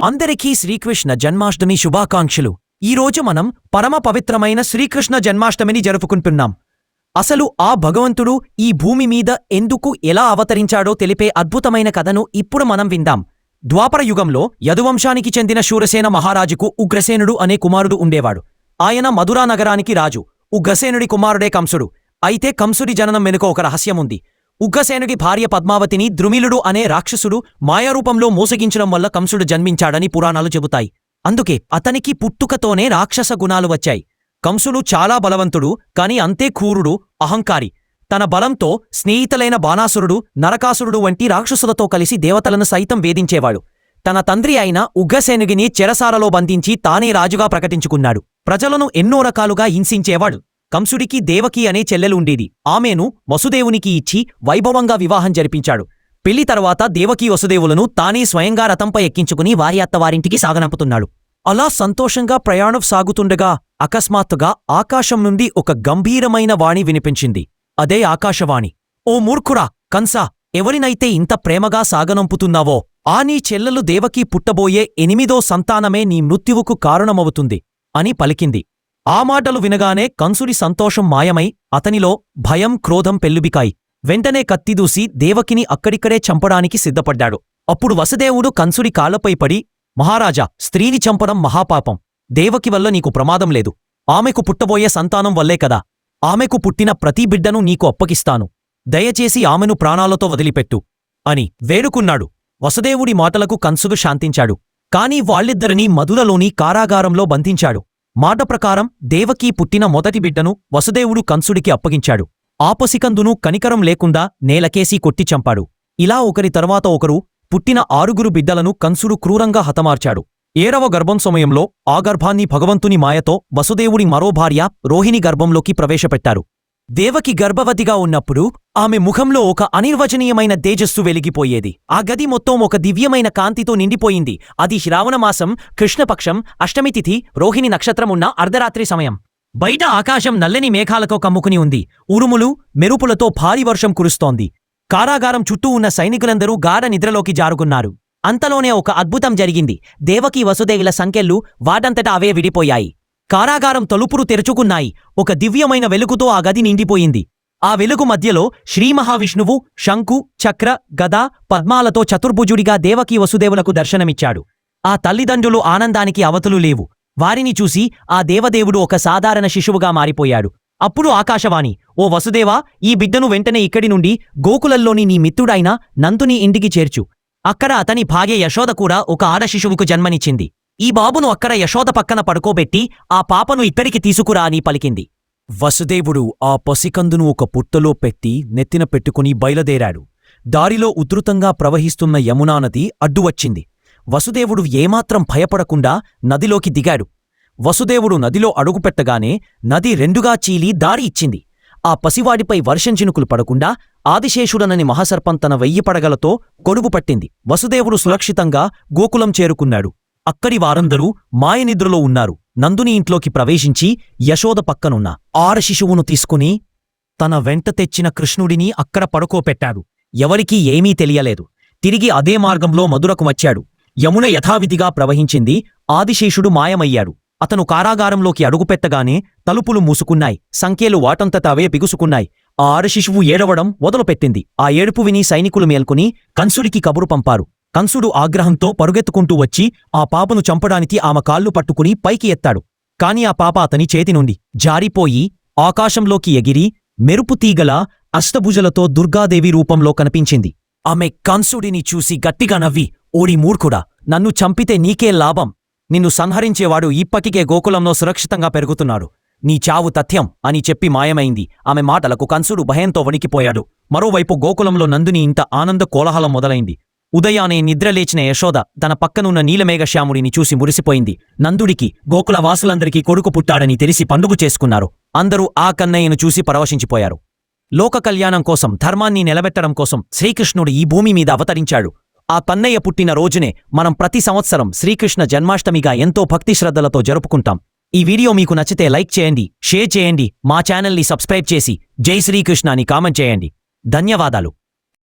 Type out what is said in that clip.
అందరికీ శ్రీకృష్ణ జన్మాష్టమి శుభాకాంక్షలు. ఈరోజు మనం పరమ పవిత్రమైన శ్రీకృష్ణ జన్మాష్టమిని జరుపుకుంటున్నాం. అసలు ఆ భగవంతుడు ఈ భూమి మీద ఎందుకు ఎలా అవతరించాడో తెలిపే అద్భుతమైన కథను ఇప్పుడు మనం విందాం. ద్వాపర యుగంలో యదువంశానికి చెందిన శూరసేన మహారాజుకు ఉగ్రసేనుడు అనే కుమారుడు ఉండేవాడు. ఆయన మధురా నగరానికి రాజు. ఉగ్రసేనుడి కుమారుడే కంసుడు. అయితే కంసుడి జననం వెనుక ఒక రహస్యముంది. ఉగ్రసేనుడి భార్య పద్మావతిని ద్రుమిలుడు అనే రాక్షసుడు మాయారూపంలో మోసగించడం వల్ల కంసుడు జన్మించాడని పురాణాలు చెబుతాయి. అందుకే అతనికి పుట్టుకతోనే రాక్షస గుణాలు వచ్చాయి. కంసుడు చాలా బలవంతుడు, కాని అంతే క్రూరుడు, అహంకారి. తన బలంతో స్నేహితులైన బాణాసురుడు, నరకాసురుడు వంటి రాక్షసులతో కలిసి దేవతలను సైతం వేధించేవాడు. తన తండ్రి అయిన ఉగ్రసేనుడిని చెరసాలలో బంధించి తానే రాజుగా ప్రకటించుకున్నాడు. ప్రజలను ఎన్నో రకాలుగా హింసించేవాడు. కంసుడికి దేవకి అనే చెల్లెలు ఉండేది. ఆమెను వసుదేవునికి ఇచ్చి వైభవంగా వివాహం జరిపించాడు. పెళ్లి తర్వాత దేవకీ వసుదేవులను తానే స్వయంగా రథంపై ఎక్కించుకుని వారి అత్తవారింటికి సాగనంపుతున్నాడు. అలా సంతోషంగా ప్రయాణం సాగుతుండగా అకస్మాత్తుగా ఆకాశం నుండి ఒక గంభీరమైన వాణి వినిపించింది. అదే ఆకాశవాణి. ఓ మూర్ఖుడా కంసా, ఎవరినైతే ఇంత ప్రేమగా సాగనంపుతున్నావో ఆ నీ చెల్లెలు దేవకీ పుట్టబోయే 8వ సంతానమే నీ మృత్యువుకు కారణమవుతుంది అని పలికింది. ఆ మాటలు వినగానే కంసుడి సంతోషం మాయమై అతనిలో భయం, క్రోధం పెల్లుబికాయి. వెంటనే కత్తిదూసి దేవకిని అక్కడిక్కడే చంపడానికి సిద్ధపడ్డాడు. అప్పుడు వసుదేవుడు కంసుడి కాళ్లపై పడి, మహారాజా, స్త్రీని చంపడం మహాపాపం. దేవకి వల్ల నీకు ప్రమాదం లేదు. ఆమెకు పుట్టబోయే సంతానం వల్లే కదా. ఆమెకు పుట్టిన ప్రతి బిడ్డను నీకు అప్పగిస్తాను. దయచేసి ఆమెను ప్రాణాలతో వదిలిపెట్టు అని వేడుకున్నాడు. వసుదేవుడి మాటలకు కంసుడు శాంతించాడు. కాని వాళ్ళిద్దరినీ మధురలోని కారాగారంలో బంధించాడు. మాట ప్రకారం దేవకీ పుట్టిన మొదటి బిడ్డను వసుదేవుడు కంసుడికి అప్పగించాడు. ఆ పసికందును కనికరం లేకుండా నేలకేసి కొట్టి చంపాడు. ఇలా ఒకరి తర్వాత ఒకరు పుట్టిన 6 బిడ్డలను కంసుడు క్రూరంగా హతమార్చాడు. 7వ గర్భం సమయంలో ఆ గర్భాన్ని భగవంతుని మాయతో వసుదేవుడి మరో భార్య రోహిణి గర్భంలోకి ప్రవేశపెట్టారు. దేవకి గర్భవతిగా ఉన్నప్పుడు ఆమె ముఖంలో ఒక అనిర్వచనీయమైన తేజస్సు వెలిగిపోయేది. ఆ గది మొత్తం ఒక దివ్యమైన కాంతితో నిండిపోయింది. అది శ్రావణమాసం, కృష్ణపక్షం, అష్టమి తిథి, రోహిణి నక్షత్రమున్న అర్ధరాత్రి సమయం. బయట ఆకాశం నల్లని మేఘాలతో కమ్ముకుని ఉంది. ఉరుములు, మెరుపులతో భారీ వర్షం కురుస్తోంది. కారాగారం చుట్టూ ఉన్న సైనికులందరూ గాఢ నిద్రలోకి జారుకున్నారు. అంతలోనే ఒక అద్భుతం జరిగింది. దేవకీ వసుదేవుల సంకెళ్ళు వాటంతటా అవే విడిపోయాయి. కారాగారం తలుపులు తెరుచుకున్నాయి. ఒక దివ్యమైన వెలుగుతో ఆ గది నిండిపోయింది. ఆ వెలుగు మధ్యలో శ్రీమహావిష్ణువు శంకు, చక్ర, గద, పద్మాలతో చతుర్భుజుడిగా దేవకీ వసుదేవులకు దర్శనమిచ్చాడు. ఆ తల్లిదండ్రులు ఆనందానికి అవతులు లేవు. వారిని చూసి ఆ దేవదేవుడు ఒక సాధారణ శిశువుగా మారిపోయాడు. అప్పుడు ఆకాశవాణి, ఓ వసుదేవా, ఈ బిడ్డను వెంటనే ఇక్కడి నుండి గోకులంలోని నీ మిత్రుడైన నందుని ఇంటికి చేర్చు. అక్కడ అతని భార్య యశోద కూడా ఒక ఆడశిశువుకు జన్మనిచ్చింది. ఈ బాబును అక్కడ యశోద పక్కన పడుకోబెట్టి ఆ పాపను ఇక్కడికి తీసుకురా అని పలికింది. వసుదేవుడు ఆ పసికందును ఒక పుట్టలో పెట్టి నెత్తిన పెట్టుకుని బయలుదేరాడు. దారిలో ఉధృతంగా ప్రవహిస్తున్న యమునా నది అడ్డువచ్చింది. వసుదేవుడు ఏమాత్రం భయపడకుండా నదిలోకి దిగాడు. వసుదేవుడు నదిలో అడుగుపెట్టగానే నది రెండుగా చీలి దారి ఇచ్చింది. ఆ పసివాడిపై వర్షం చినుకులు పడకుండా ఆదిశేషుడనని మహాసర్పం తన 1000 పడగలతో కొడుగు పట్టింది. వసుదేవుడు సురక్షితంగా గోకులం చేరుకున్నాడు. అక్కడి వారందరూ మాయనిద్రలో ఉన్నారు. నందుని ఇంట్లోకి ప్రవేశించి యశోద పక్కనున్న ఆడశిశువును తీసుకుని తన వెంట తెచ్చిన కృష్ణుడిని అక్కడ పడుకోపెట్టాడు. ఎవరికీ ఏమీ తెలియలేదు. తిరిగి అదే మార్గంలో మధురకు వచ్చాడు. యమున యథావిధిగా ప్రవహించింది. ఆదిశేషుడు మాయమయ్యాడు. అతను కారాగారంలోకి అడుగుపెట్టగానే తలుపులు మూసుకున్నాయి. సంఖ్యలు వాటంతట అవే బిగుసుకున్నాయి. ఆ ఆడశిశువు ఏడవడం మొదలుపెట్టింది. ఆ ఏడుపు విని సైనికులు మేల్కొని కంసుడికి కబురు పంపారు. కంసుడు ఆగ్రహంతో పరుగెత్తుకుంటూ వచ్చి ఆ పాపను చంపడానికి ఆమె కాళ్ళు పట్టుకుని పైకి ఎత్తాడు. కాని ఆ పాప అతని చేతి నుండి జారిపోయి ఆకాశంలోకి ఎగిరి మెరుపు తీగల అష్టభుజలతో దుర్గాదేవి రూపంలో కనిపించింది. ఆమె కంసుడిని చూసి గట్టిగా నవ్వి, ఓడి మూర్ఖుడా, నన్ను చంపితే నీకే లాభం. నిన్ను సంహరించేవాడు ఇప్పటికే గోకులంలో సురక్షితంగా పెరుగుతున్నాడు. నీ చావు తథ్యం అని చెప్పి మాయమైంది. ఆమె మాటలకు కంసుడు భయంతో వణికిపోయాడు. మరోవైపు గోకులంలో నందుని ఇంత ఆనంద కోలాహలం మొదలైంది. ఉదయానే నిద్రలేచిన యశోద తన పక్కనున్న నీలమేఘశ్యాముడిని చూసి మురిసిపోయింది. నందుడికి, గోకుల వాసులందరికీ కొడుకు పుట్టాడని తెలిసి పండుగ చేసుకున్నారు. అందరూ ఆ కన్నయ్యను చూసి పరవశించిపోయారు. లోక కళ్యాణం కోసం, ధర్మాన్ని నిలబెట్టడం కోసం శ్రీకృష్ణుడు ఈ భూమి మీద అవతరించాడు. ఆ కన్నయ్య పుట్టిన రోజునే మనం ప్రతి సంవత్సరం శ్రీకృష్ణ జన్మాష్టమిగా ఎంతో భక్తి శ్రద్ధలతో జరుపుకుంటాం. ఈ వీడియో మీకు నచ్చితే లైక్ చేయండి, షేర్ చేయండి, మా ఛానల్ని సబ్స్క్రైబ్ చేసి జై శ్రీకృష్ణ అని కామెంట్ చేయండి. ధన్యవాదాలు.